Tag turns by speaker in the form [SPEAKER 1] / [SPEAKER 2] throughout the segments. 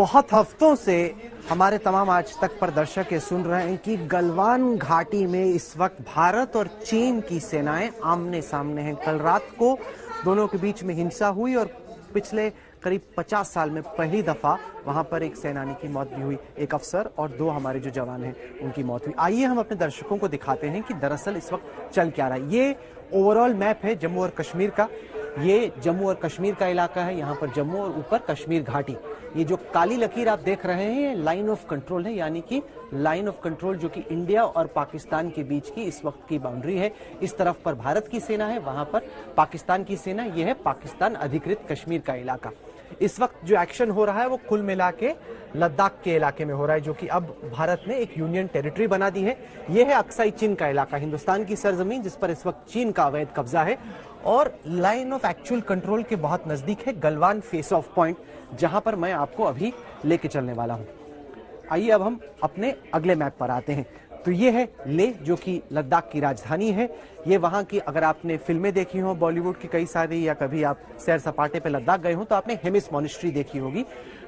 [SPEAKER 1] बहुत हफ्तों से हमारे तमाम आज तक पर दर्शक ये सुन रहे हैं कि गलवान घाटी में इस वक्त भारत और चीन की सेनाएं आमने सामने हैं। कल रात को दोनों के बीच में हिंसा हुई और पिछले करीब 50 साल में पहली दफा वहां पर एक सेनानी की मौत भी हुई, एक अफसर और 2 हमारे जो जवान हैं उनकी मौत हुई। आइए हम अपने दर्शकों को दिखाते हैं कि दरअसल इस वक्त चल क्या रहा है। ये ओवरऑल मैप है जम्मू और कश्मीर का। ये जम्मू और कश्मीर का इलाका है, यहाँ पर जम्मू और ऊपर कश्मीर घाटी। ये जो काली लकीर आप देख रहे हैं ये लाइन ऑफ कंट्रोल है, यानी कि लाइन ऑफ कंट्रोल जो कि इंडिया और पाकिस्तान के बीच की इस वक्त की बाउंड्री है। इस तरफ पर भारत की सेना है, वहां पर पाकिस्तान की सेना। यह है पाकिस्तान अधिकृत कश्मीर का इलाका। इस वक्त जो एक्शन हो रहा है वो कुल मिला के लद्दाख के इलाके में हो रहा है, जो कि अब भारत ने एक यूनियन टेरिटरी बना दी है। यह है अक्साई चीन का इलाका, हिंदुस्तान की सरजमीन जिस पर इस वक्त चीन का अवैध कब्जा है। और लाइन ऑफ एक्चुअल कंट्रोल के बहुत नजदीक है गलवान फेस ऑफ पॉइंट, जहां पर मैं आपको अभी लेके चलने वाला हूं। आइए अब हम अपने अगले मैप पर आते हैं। तो ये है लेह, जो कि लद्दाख की राजधानी है। ये वहां की, अगर आपने फिल्में देखी हो बॉलीवुड की कई सारी, या कभी आप सैर सपाटे पे लद्दाख गए हो तो आपने हेमिस मॉनेस्ट्री देखी होगी।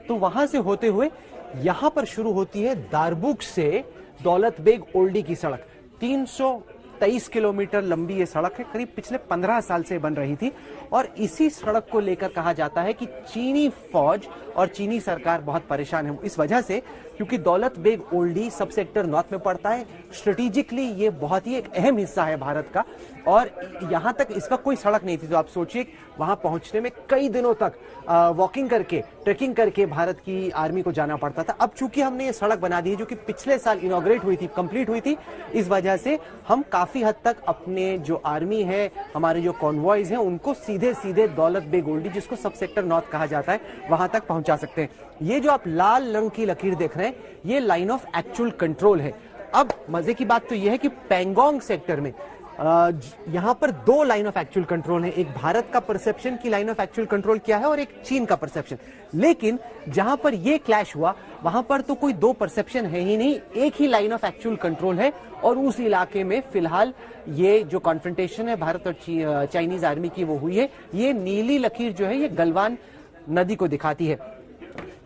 [SPEAKER 1] तो वहां से होते हुए यहां पर शुरू होती है दारबुक से दौलत बेग ओल्डी की सड़क। 323 किलोमीटर लंबी ये सड़क है, करीब पिछले 15 साल से बन रही थी। और इसी सड़क को लेकर कहा जाता है कि चीनी फौज और चीनी सरकार बहुत परेशान है, इस वजह से क्योंकि दौलत बेग ओल्डी सब सेक्टर नॉर्थ में पड़ता है। स्ट्रेटेजिकली ये बहुत ही एक अहम हिस्सा है भारत का, और यहां तक इसका कोई सड़क नहीं थी। तो आप सोचिए वहां पहुंचने में कई दिनों तक वॉकिंग करके, ट्रेकिंग करके भारत की आर्मी को जाना पड़ता था। अब चूंकि हमने ये सड़क बना दी है, जो कि पिछले साल इनॉग्रेट हुई थी, कंप्लीट हुई थी, इस वजह से हम काफी हद तक अपने जो आर्मी है, हमारे जो कॉन्वॉयज हैं, उनको सीधे सीधे दौलत बेग ओल्डी, जिसको सब सेक्टर नॉर्थ कहा जाता है, वहां तक पहुंचा सकते हैं। ये जो आप लाल रंग की लकीर देख रहे हैं ये लाइन ऑफ एक्चुअल कंट्रोल है। अब मजे की बात तो यह है कि पैंगोंग सेक्टर में यहां पर 2 लाइन ऑफ एक्चुअल कंट्रोल है। एक भारत का परसेप्शन की लाइन ऑफ एक्चुअल कंट्रोल क्या है और एक चीन का परसेप्शन। लेकिन जहां पर यह क्लैश हुआ वहां पर तो कोई 2 परसेप्शन है ही नहीं, एक ही लाइन ऑफ एक्चुअल कंट्रोल है। और उस इलाके में फिलहाल ये जो कॉन्फ्रंटेशन है भारत और चाइनीज आर्मी की वो हुई है। ये नीली लकीर जो है ये गलवान नदी को दिखाती है।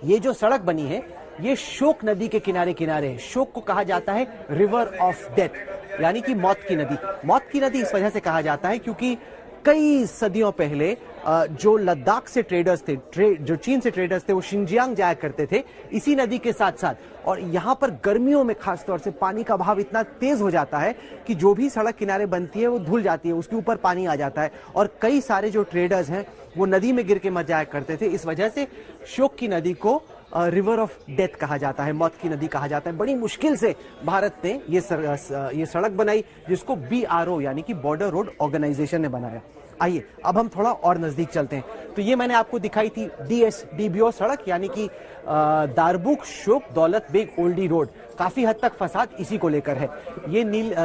[SPEAKER 1] ये जो सड़क बनी है ये शोक नदी के किनारे किनारे है। शोक को कहा जाता है रिवर ऑफ डेथ, यानी कि मौत की नदी। मौत की नदी इस वजह से कहा जाता है क्योंकि कई सदियों पहले जो लद्दाख से ट्रेडर्स थे, जो चीन से ट्रेडर्स थे, वो शिंजियांग जाया करते थे इसी नदी के साथ साथ। और यहां पर गर्मियों में खासतौर से पानी का बहाव इतना तेज हो जाता है कि जो भी सड़क किनारे बनती है वो धुल जाती है, उसके ऊपर पानी आ जाता है। और कई सारे जो ट्रेडर्स हैं वो नदी में गिर के मर जाया करते थे। इस वजह से शोक की नदी को रिवर ऑफ डेथ कहा जाता है, मौत की नदी कहा जाता है। बड़ी मुश्किल से भारत ने ये सड़क बनाई, जिसको BRO यानी कि बॉर्डर रोड ऑर्गेनाइजेशन ने बनाया। आइए अब हम थोड़ा और नजदीक चलते हैं। तो ये मैंने आपको दिखाई थी DSDBO सड़क, यानी कि दारबुक शोक दौलत बेग ओल्डी रोड। काफी हद तक फसाद इसी को लेकर है। ये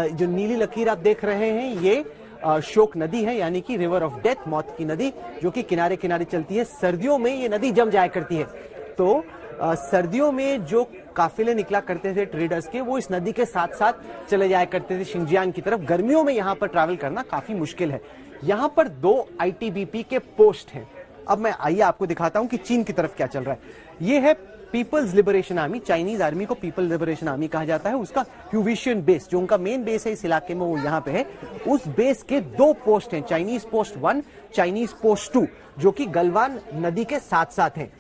[SPEAKER 1] जो नीली लकीर आप देख रहे हैं ये शोक नदी है, यानी कि रिवर ऑफ डेथ, मौत की नदी, जो कि किनारे किनारे चलती है। सर्दियों में ये नदी जम जाया करती है। तो सर्दियों में जो काफिले निकला करते थे ट्रेडर्स के, वो इस नदी के साथ साथ चले जाया करते थे शिंजियांग की तरफ। गर्मियों में यहाँ पर ट्रैवल करना काफी मुश्किल है। यहाँ पर 2 ITBP के पोस्ट हैं। अब मैं आइए आपको दिखाता हूं कि चीन की तरफ क्या चल रहा है। ये है people's liberation army, Chinese army को पीपल लिबरेशन आर्मी कहा जाता है। उसका ह्यूविशियन बेस, जो उनका मेन बेस है इस इलाके में, वो यहाँ पे है। उस बेस के 2 पोस्ट हैं, चाइनीज पोस्ट 1, चाइनीज पोस्ट 2, जो कि गलवान नदी के साथ साथ हैं।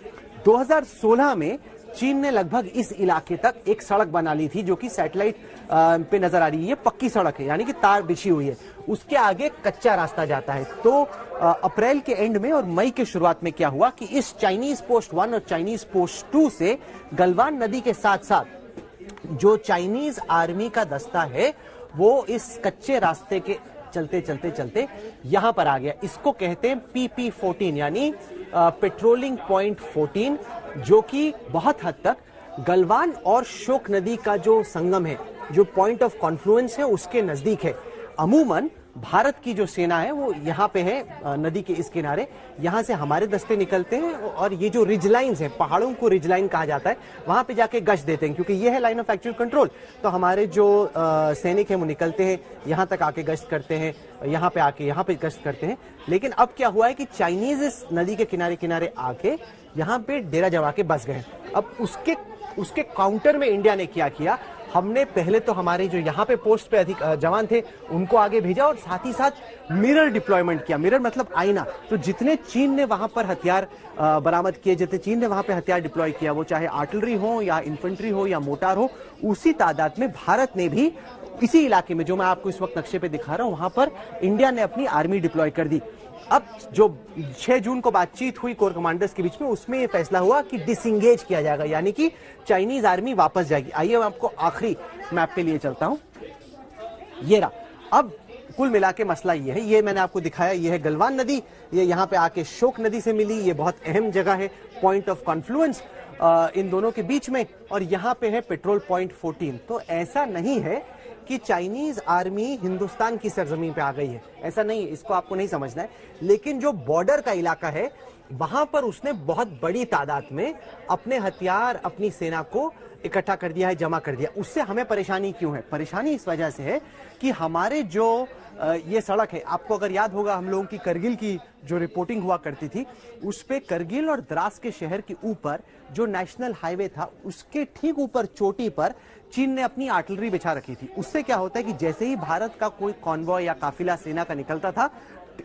[SPEAKER 1] 2016 में चीन ने लगभग इस इलाके तक एक सड़क बना ली थी, जो कि सैटेलाइट पे नजर आ रही है। ये पक्की सड़क है, यानी कि तार बिछी हुई है। उसके आगे कच्चा रास्ता जाता है। तो अप्रैल के एंड में और मई के शुरुआत में क्या हुआ कि इस चाइनीज पोस्ट 1 और चाइनीज पोस्ट 2 से गलवान नदी के साथ साथ जो चाइनीज आर्मी का दस्ता है वो इस कच्चे रास्ते के चलते चलते चलते यहां पर आ गया। इसको कहते हैं PP14, यानी पेट्रोलिंग पॉइंट 14, जो कि बहुत हद तक गलवान और शोक नदी का जो संगम है, जो पॉइंट ऑफ कॉन्फ्लुएंस है, उसके नजदीक है। अमूमन भारत की जो सेना है वो यहाँ पे है, नदी के इस किनारे। यहाँ से हमारे दस्ते निकलते हैं और ये जो रिज लाइन्स हैं, पहाड़ों को रिज लाइन कहा जाता है, वहां पे जाके गश्त देते हैं, क्योंकि ये है लाइन ऑफ एक्चुअल कंट्रोल। तो हमारे जो सैनिक हैं वो निकलते हैं, यहाँ तक आके गश्त करते हैं, यहाँ पे आके यहाँ पे गश्त करते हैं। लेकिन अब क्या हुआ है कि चाइनीज इस नदी के किनारे किनारे आके यहाँ पे डेरा जमा के बस गए। अब उसके काउंटर में इंडिया ने क्या किया, हमने पहले तो हमारे जो यहाँ पे पोस्ट पे अधिक जवान थे उनको आगे भेजा और साथ ही साथ मिरर डिप्लॉयमेंट किया। मिरर मतलब आईना। तो जितने चीन ने वहां पर हथियार बरामद किए, जितने चीन ने वहां पे हथियार डिप्लॉय किया, वो चाहे आर्टिलरी हो या इन्फेंट्री हो या मोटार हो, उसी तादाद में भारत ने भी इसी इलाके में, जो मैं आपको इस वक्त नक्शे पे दिखा रहा हूं, वहां पर इंडिया ने अपनी आर्मी डिप्लॉय कर दी। अब जो 6 जून को बातचीत हुई कोर कमांडर्स के बीच में, उसमें यह फैसला हुआ कि डिसएंगेज किया जाएगा, यानी कि चाइनीज आर्मी वापस जाएगी। आइए मैं आपको आखिरी मैप पे लिए चलता हूं। ये रहा। अब कुल मिला के मसला ये है, ये मैंने आपको दिखाया, ये है गलवान नदी, ये यहाँ पे आके शोक नदी से मिली, ये बहुत अहम जगह है, पॉइंट ऑफ कॉन्फ्लुएंस इन दोनों के बीच में। और यहाँ पे है पेट्रोल पॉइंट 14। तो ऐसा नहीं है कि चाइनीज आर्मी हिंदुस्तान की सरजमीन पे आ गई है, ऐसा नहीं है, इसको आपको नहीं समझना है। लेकिन जो बॉर्डर का इलाका है वहां पर उसने बहुत बड़ी तादाद में अपने हथियार, अपनी सेना को इकट्ठा कर दिया है, जमा कर दिया। उससे हमें परेशानी क्यों है? परेशानी इस वजह से है कि हमारे जो ये सड़क है, आपको अगर याद होगा हम लोगों की करगिल की जो रिपोर्टिंग हुआ करती थी, उस पे करगिल और द्रास के शहर के ऊपर जो नेशनल हाईवे था, उसके ठीक ऊपर चोटी पर चीन ने अपनी आर्टिलरी बिछा रखी थी। उससे क्या होता है कि जैसे ही भारत का कोई कॉन्वॉय या काफिला सेना का निकलता था,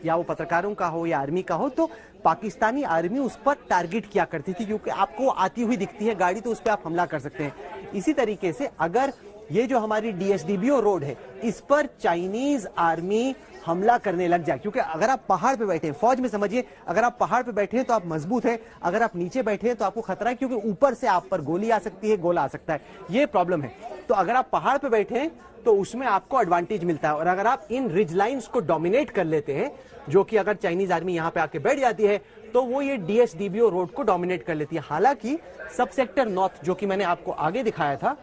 [SPEAKER 1] या वो पत्रकारों का हो या आर्मी का हो, तो पाकिस्तानी आर्मी उस पर टारगेट किया करती थी, क्योंकि आपको आती हुई दिखती है गाड़ी तो उस पर आप हमला कर सकते हैं। इसी तरीके से अगर ये जो हमारी DSDBO रोड है, इस पर चाइनीज आर्मी हमला करने लग जाए, क्योंकि अगर आप पहाड़ पे बैठे हैं, फौज में समझिए, अगर आप पहाड़ पे बैठे हैं तो आप मजबूत हैं, अगर आप नीचे बैठे हैं तो आपको खतरा है, क्योंकि ऊपर से आप पर गोली आ सकती है, गोला आ सकता है, ये प्रॉब्लम है। तो अगर आप पहाड़ पे बैठे हैं तो उसमें आपको एडवांटेज मिलता है। और अगर आप इन रिज लाइन्स को डोमिनेट कर लेते हैं, जो कि अगर चाइनीज आर्मी यहां पे आके बैठ जाती है, तो वो ये DSDBO रोड को डोमिनेट कर लेती है। हालांकि सब सेक्टर नॉर्थ, जो कि मैंने आपको आगे दिखाया था,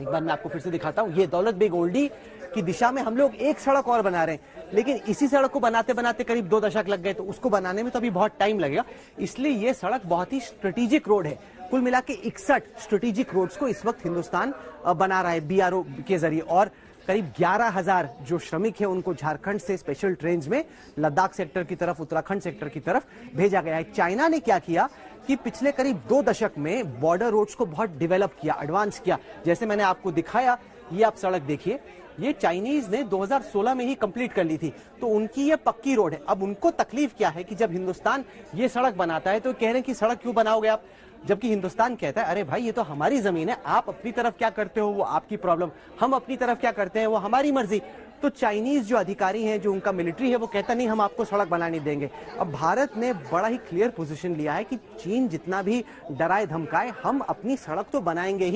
[SPEAKER 1] एक बार मैं आपको फिर से दिखाता हूं, ये दौलत बेग ओल्डी की दिशा में हम लोग एक सड़क और बना रहे हैं, लेकिन इसी सड़क को बनाते बनाते करीब 2 दशक लग गए, तो उसको बनाने में तो अभी बहुत टाइम लगेगा। इसलिए ये सड़क बहुत ही स्ट्रेटेजिक रोड है। कुल मिला के 61 स्ट्रेटेजिक रोड्स को इस वक्त हिंदुस्तान बना रहा है BRO के जरिए, और करीब 11,000 जो श्रमिक हैं उनको झारखंड से स्पेशल ट्रेन में लद्दाख सेक्टर की तरफ, उत्तराखंड सेक्टर की तरफ भेजा गया है। चाइना ने क्या किया कि पिछले करीब 2 दशक में बॉर्डर रोड्स को बहुत डेवलप किया, एडवांस किया। जैसे मैंने आपको दिखाया, ये आप सड़क देखिए, ये चाइनीज ने 2016 में ही कंप्लीट कर ली थी, तो उनकी ये पक्की रोड है। अब उनको तकलीफ क्या है कि जब हिंदुस्तान ये सड़क बनाता है तो कह रहे हैं कि सड़क क्यों बनाओगे आप, जबकि हिंदुस्तान कहता है अरे भाई ये तो हमारी जमीन है, आप अपनी तरफ क्या करते हो वो आपकी प्रॉब्लम, हम अपनी तरफ क्या करते हैं वो हमारी मर्जी। तो चाइनीज जो अधिकारी हैं, जो उनका मिलिट्री है, वो कहता नहीं हम आपको सड़क बनाने देंगे। अब भारत ने बड़ा ही क्लियर पोजीशन लिया है कि चीन जितना भी डराए धमकाए, हम अपनी सड़क तो बनाएंगे ही।